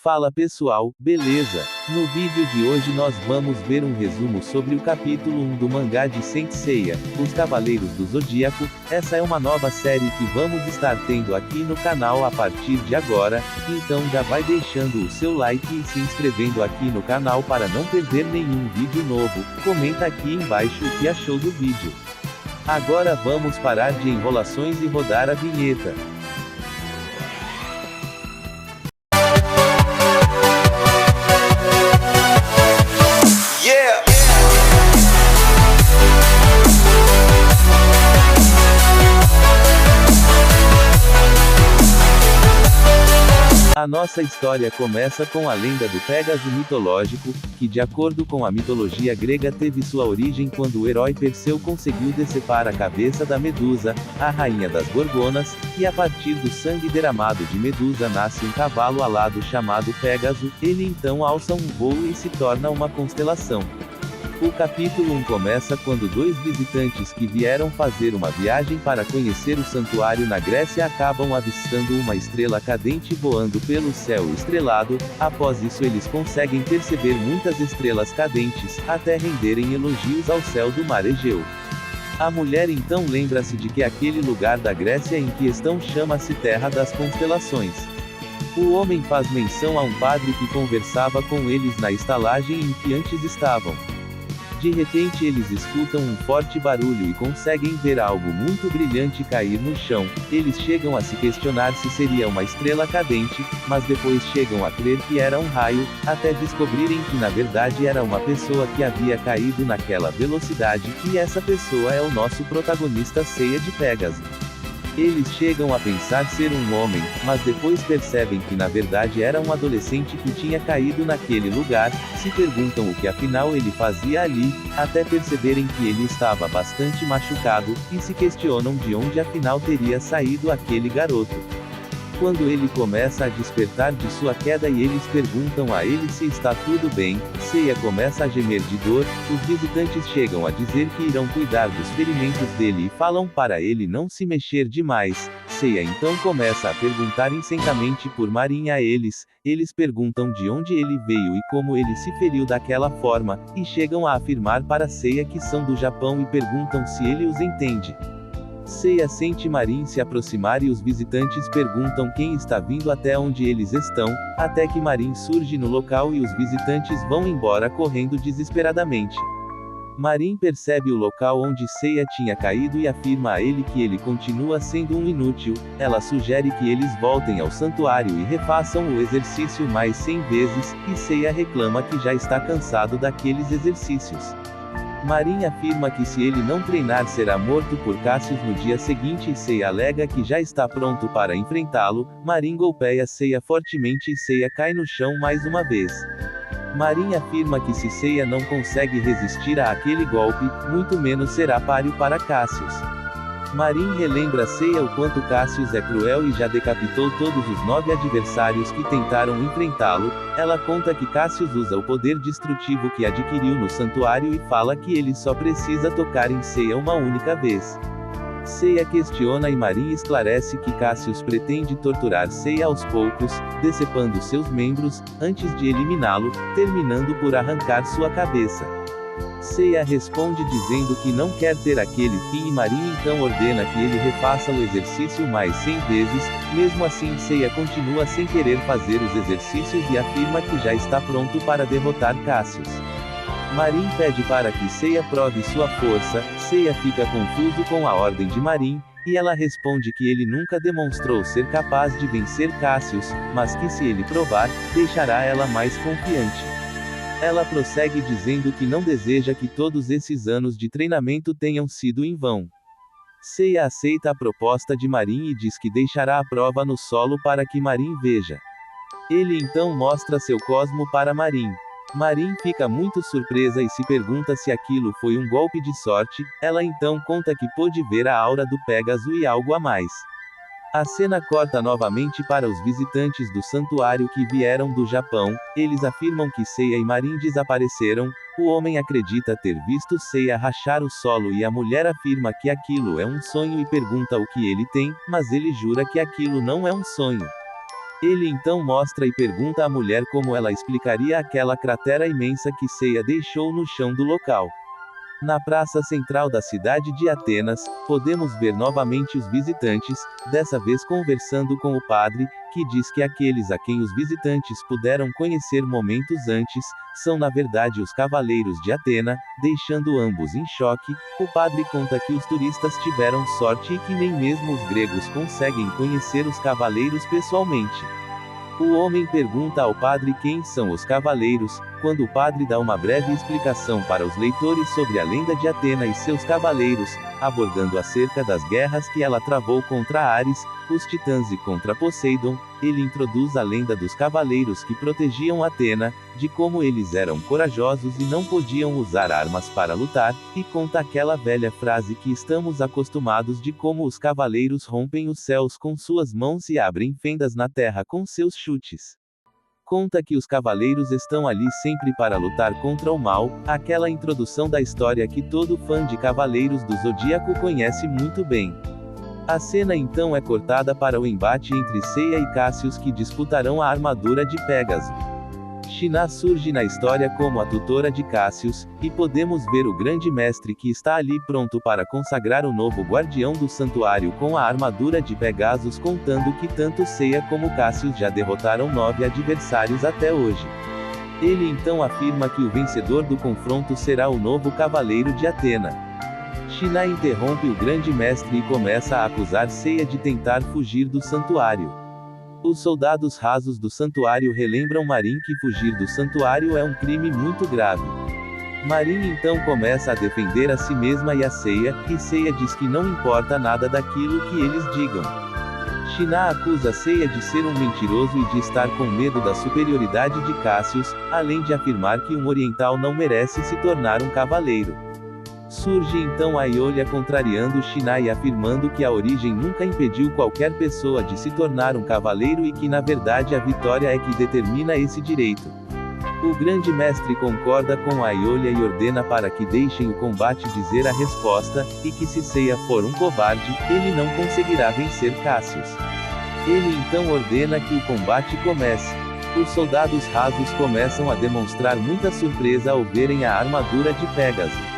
Fala pessoal, beleza? No vídeo de hoje nós vamos ver um resumo sobre o capítulo 1 do mangá de Saint Seiya, Os Cavaleiros do Zodíaco. Essa é uma nova série que vamos estar tendo aqui no canal a partir de agora, então já vai deixando o seu like e se inscrevendo aqui no canal para não perder nenhum vídeo novo. Comenta aqui embaixo o que achou do vídeo. Agora vamos parar de enrolações e rodar a vinheta. A nossa história começa com a lenda do Pégaso mitológico, que de acordo com a mitologia grega teve sua origem quando o herói Perseu conseguiu decepar a cabeça da Medusa, a rainha das Gorgonas, e a partir do sangue derramado de Medusa nasce um cavalo alado chamado Pégaso. Ele então alça um voo e se torna uma constelação. O capítulo 1 começa quando dois visitantes que vieram fazer uma viagem para conhecer o santuário na Grécia acabam avistando uma estrela cadente voando pelo céu estrelado. Após isso eles conseguem perceber muitas estrelas cadentes, até renderem elogios ao céu do mar Egeu. A mulher então lembra-se de que aquele lugar da Grécia em questão chama-se Terra das Constelações. O homem faz menção a um padre que conversava com eles na estalagem em que antes estavam. De repente eles escutam um forte barulho e conseguem ver algo muito brilhante cair no chão. Eles chegam a se questionar se seria uma estrela cadente, mas depois chegam a crer que era um raio, até descobrirem que na verdade era uma pessoa que havia caído naquela velocidade, e essa pessoa é o nosso protagonista Seiya de Pégaso. Eles chegam a pensar ser um homem, mas depois percebem que na verdade era um adolescente que tinha caído naquele lugar, se perguntam o que afinal ele fazia ali, até perceberem que ele estava bastante machucado, e se questionam de onde afinal teria saído aquele garoto. Quando ele começa a despertar de sua queda e eles perguntam a ele se está tudo bem, Seiya começa a gemer de dor. Os visitantes chegam a dizer que irão cuidar dos ferimentos dele e falam para ele não se mexer demais. Seiya então começa a perguntar incessantemente por Marin a eles. Eles perguntam de onde ele veio e como ele se feriu daquela forma, e chegam a afirmar para Seiya que são do Japão e perguntam se ele os entende. Seiya sente Marin se aproximar e os visitantes perguntam quem está vindo até onde eles estão, até que Marin surge no local e os visitantes vão embora correndo desesperadamente. Marin percebe o local onde Seiya tinha caído e afirma a ele que ele continua sendo um inútil. Ela sugere que eles voltem ao santuário e refaçam o exercício mais 100 vezes, e Seiya reclama que já está cansado daqueles exercícios. Marin afirma que se ele não treinar será morto por Cassius no dia seguinte e Seiya alega que já está pronto para enfrentá-lo. Marin golpeia Seiya fortemente e Seiya cai no chão mais uma vez. Marin afirma que se Seiya não consegue resistir a aquele golpe, muito menos será páreo para Cassius. Marin relembra Seiya o quanto Cassius é cruel e já decapitou todos os 9 adversários que tentaram enfrentá-lo. Ela conta que Cassius usa o poder destrutivo que adquiriu no santuário e fala que ele só precisa tocar em Seiya uma única vez. Seiya questiona e Marin esclarece que Cassius pretende torturar Seiya aos poucos, decepando seus membros, antes de eliminá-lo, terminando por arrancar sua cabeça. Seiya responde dizendo que não quer ter aquele fim e Marin então ordena que ele refaça o exercício mais 100 vezes. Mesmo assim Seiya continua sem querer fazer os exercícios e afirma que já está pronto para derrotar Cassius. Marin pede para que Seiya prove sua força. Seiya fica confuso com a ordem de Marin, e ela responde que ele nunca demonstrou ser capaz de vencer Cassius, mas que se ele provar, deixará ela mais confiante. Ela prossegue dizendo que não deseja que todos esses anos de treinamento tenham sido em vão. Seiya aceita a proposta de Marin e diz que deixará a prova no solo para que Marin veja. Ele então mostra seu cosmo para Marin. Marin fica muito surpresa e se pergunta se aquilo foi um golpe de sorte. Ela então conta que pôde ver a aura do Pégaso e algo a mais. A cena corta novamente para os visitantes do santuário que vieram do Japão. Eles afirmam que Seiya e Marin desapareceram. O homem acredita ter visto Seiya rachar o solo e a mulher afirma que aquilo é um sonho e pergunta o que ele tem, mas ele jura que aquilo não é um sonho. Ele então mostra e pergunta à mulher como ela explicaria aquela cratera imensa que Ceia deixou no chão do local. Na praça central da cidade de Atenas, podemos ver novamente os visitantes, dessa vez conversando com o padre, que diz que aqueles a quem os visitantes puderam conhecer momentos antes, são na verdade os cavaleiros de Atena, deixando ambos em choque. O padre conta que os turistas tiveram sorte e que nem mesmo os gregos conseguem conhecer os cavaleiros pessoalmente. O homem pergunta ao padre quem são os cavaleiros, quando o padre dá uma breve explicação para os leitores sobre a lenda de Atena e seus cavaleiros, abordando acerca das guerras que ela travou contra Ares, os titãs e contra Poseidon. Ele introduz a lenda dos cavaleiros que protegiam Atena, de como eles eram corajosos e não podiam usar armas para lutar, e conta aquela velha frase que estamos acostumados de como os cavaleiros rompem os céus com suas mãos e abrem fendas na terra com seus chutes. Conta que os cavaleiros estão ali sempre para lutar contra o mal, aquela introdução da história que todo fã de Cavaleiros do Zodíaco conhece muito bem. A cena então é cortada para o embate entre Ceia e Cássius, que disputarão a armadura de Pégaso. Shiná surge na história como a tutora de Cássius, e podemos ver o grande mestre que está ali pronto para consagrar o novo guardião do santuário com a armadura de Pegasus, contando que tanto Ceia como Cássius já derrotaram 9 adversários até hoje. Ele então afirma que o vencedor do confronto será o novo cavaleiro de Atena. Shiná interrompe o grande mestre e começa a acusar Ceia de tentar fugir do santuário. Os soldados rasos do santuário relembram Marin que fugir do santuário é um crime muito grave. Marin então começa a defender a si mesma e a Ceia, e Ceia diz que não importa nada daquilo que eles digam. Shiná acusa Ceia de ser um mentiroso e de estar com medo da superioridade de Cássius, além de afirmar que um oriental não merece se tornar um cavaleiro. Surge então a Aiolia contrariando Shiná e afirmando que a origem nunca impediu qualquer pessoa de se tornar um cavaleiro e que na verdade a vitória é que determina esse direito. O grande mestre concorda com a Aiolia e ordena para que deixem o combate dizer a resposta, e que se Ceia for um covarde, ele não conseguirá vencer Cássius. Ele então ordena que o combate comece. Os soldados rasos começam a demonstrar muita surpresa ao verem a armadura de Pégaso.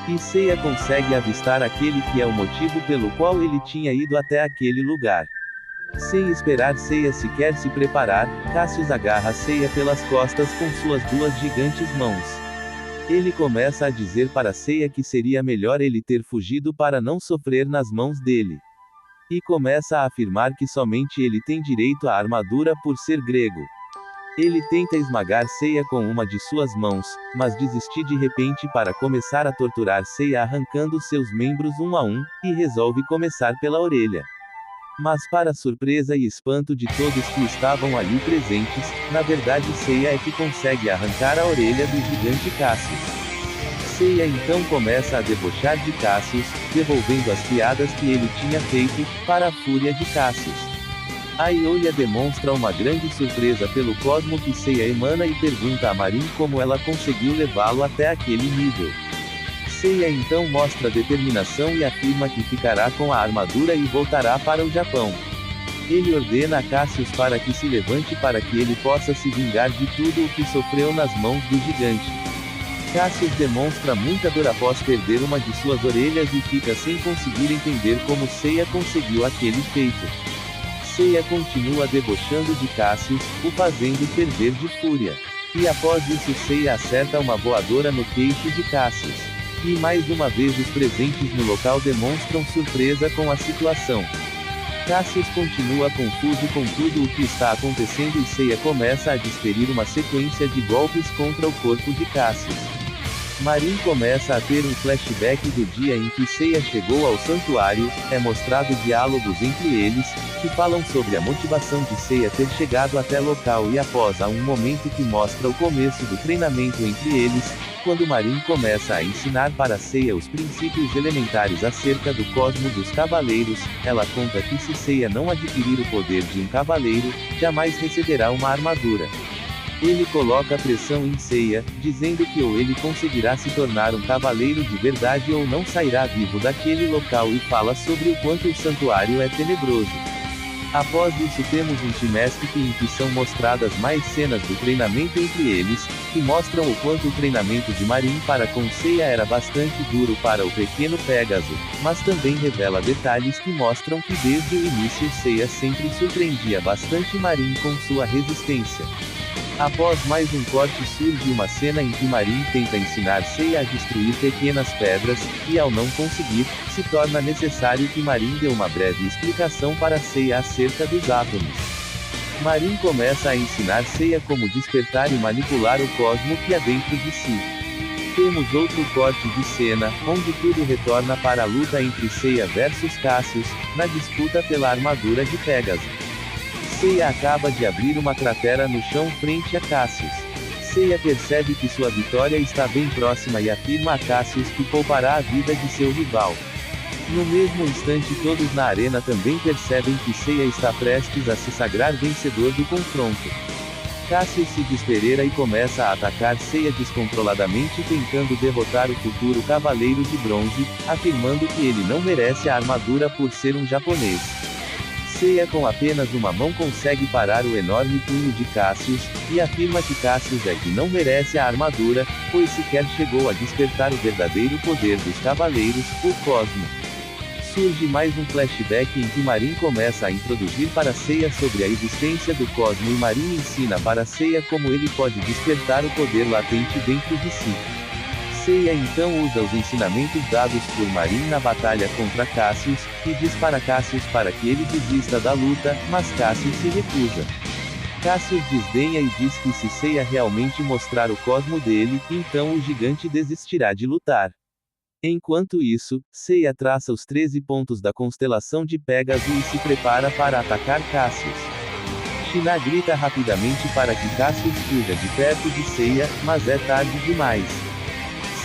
E Ceia consegue avistar aquele que é o motivo pelo qual ele tinha ido até aquele lugar. Sem esperar Ceia sequer se preparar, Cássius agarra Ceia pelas costas com suas 2 gigantes mãos. Ele começa a dizer para Ceia que seria melhor ele ter fugido para não sofrer nas mãos dele. E começa a afirmar que somente ele tem direito à armadura por ser grego. Ele tenta esmagar Ceia com uma de suas mãos, mas desiste de repente para começar a torturar Ceia arrancando seus membros um a um, e resolve começar pela orelha. Mas para surpresa e espanto de todos que estavam ali presentes, na verdade Ceia é que consegue arrancar a orelha do gigante Cássius. Ceia então começa a debochar de Cássius, devolvendo as piadas que ele tinha feito, para a fúria de Cássius. A Aiolia demonstra uma grande surpresa pelo cosmo que Ceia emana e pergunta a Marin como ela conseguiu levá-lo até aquele nível. Ceia então mostra determinação e afirma que ficará com a armadura e voltará para o Japão. Ele ordena a Cássius para que se levante para que ele possa se vingar de tudo o que sofreu nas mãos do gigante. Cássius demonstra muita dor após perder uma de suas orelhas e fica sem conseguir entender como Ceia conseguiu aquele feito. Ceia continua debochando de Cássius, o fazendo ferver de fúria. E após isso Ceia acerta uma voadora no queixo de Cássius. E mais uma vez os presentes no local demonstram surpresa com a situação. Cássius continua confuso com tudo o que está acontecendo e Ceia começa a desferir uma sequência de golpes contra o corpo de Cássius. Marin começa a ter um flashback do dia em que Ceia chegou ao santuário, é mostrado diálogos entre eles, que falam sobre a motivação de Ceia ter chegado até local e após há um momento que mostra o começo do treinamento entre eles, quando Marin começa a ensinar para Ceia os princípios elementares acerca do cosmo dos cavaleiros, ela conta que se Ceia não adquirir o poder de um cavaleiro, jamais receberá uma armadura. Ele coloca pressão em Ceia, dizendo que ou ele conseguirá se tornar um cavaleiro de verdade ou não sairá vivo daquele local e fala sobre o quanto o santuário é tenebroso. Após isso temos um Teamspeak em que são mostradas mais cenas do treinamento entre eles, que mostram o quanto o treinamento de Marin para com Seiya era bastante duro para o pequeno Pégaso, mas também revela detalhes que mostram que desde o início Seiya sempre surpreendia bastante Marin com sua resistência. Após mais um corte surge uma cena em que Marin tenta ensinar Seiya a destruir pequenas pedras, e ao não conseguir, se torna necessário que Marin dê uma breve explicação para Seiya acerca dos átomos. Marin começa a ensinar Seiya como despertar e manipular o cosmo que há dentro de si. Temos outro corte de cena, onde tudo retorna para a luta entre Seiya versus Cassius, na disputa pela armadura de Pégaso. Seiya acaba de abrir uma cratera no chão frente a Cassius. Seiya percebe que sua vitória está bem próxima e afirma a Cassius que poupará a vida de seu rival. No mesmo instante todos na arena também percebem que Seiya está prestes a se sagrar vencedor do confronto. Cassius se desespera e começa a atacar Seiya descontroladamente tentando derrotar o futuro Cavaleiro de Bronze, afirmando que ele não merece a armadura por ser um japonês. Seiya com apenas uma mão consegue parar o enorme punho de Cassius, e afirma que Cassius é que não merece a armadura, pois sequer chegou a despertar o verdadeiro poder dos Cavaleiros, o Cosmo. Surge mais um flashback em que Marin começa a introduzir para Seiya sobre a existência do Cosmo e Marin ensina para Seiya como ele pode despertar o poder latente dentro de si. Seiya então usa os ensinamentos dados por Marin na batalha contra Cassius, e diz para Cassius para que ele desista da luta, mas Cassius se recusa. Cassius desdenha e diz que se Seiya realmente mostrar o cosmo dele, então o gigante desistirá de lutar. Enquanto isso, Seiya traça os 13 pontos da constelação de Pégaso e se prepara para atacar Cassius. Shinnah grita rapidamente para que Cassius fuja de perto de Seiya, mas é tarde demais.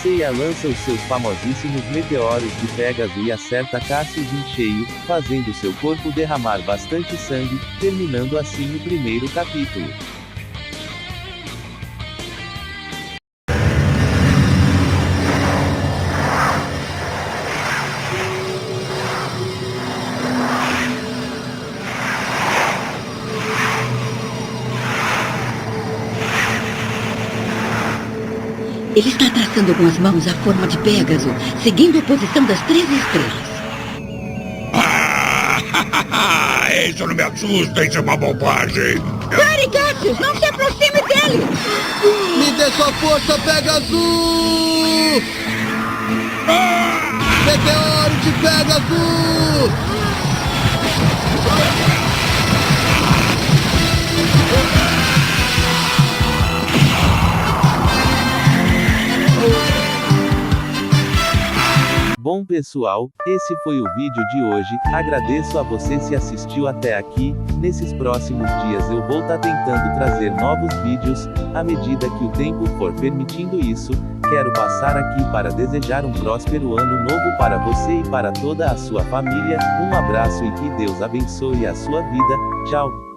Seiya lança os seus famosíssimos meteoros de Pégaso e acerta Cassius em cheio, fazendo seu corpo derramar bastante sangue, terminando assim o primeiro capítulo. Ele está traçando com as mãos a forma de Pégaso, seguindo a posição das 13 estrelas. Isso não me assusta, isso é uma bobagem. Pare, Cassius! Não se aproxime dele! Me dê sua força, Pégaso! Meteoro de Pégaso! Bom pessoal, esse foi o vídeo de hoje, agradeço a você se assistiu até aqui. Nesses próximos dias eu vou estar tentando trazer novos vídeos, à medida que o tempo for permitindo isso. Quero passar aqui para desejar um próspero ano novo para você e para toda a sua família, um abraço e que Deus abençoe a sua vida, tchau!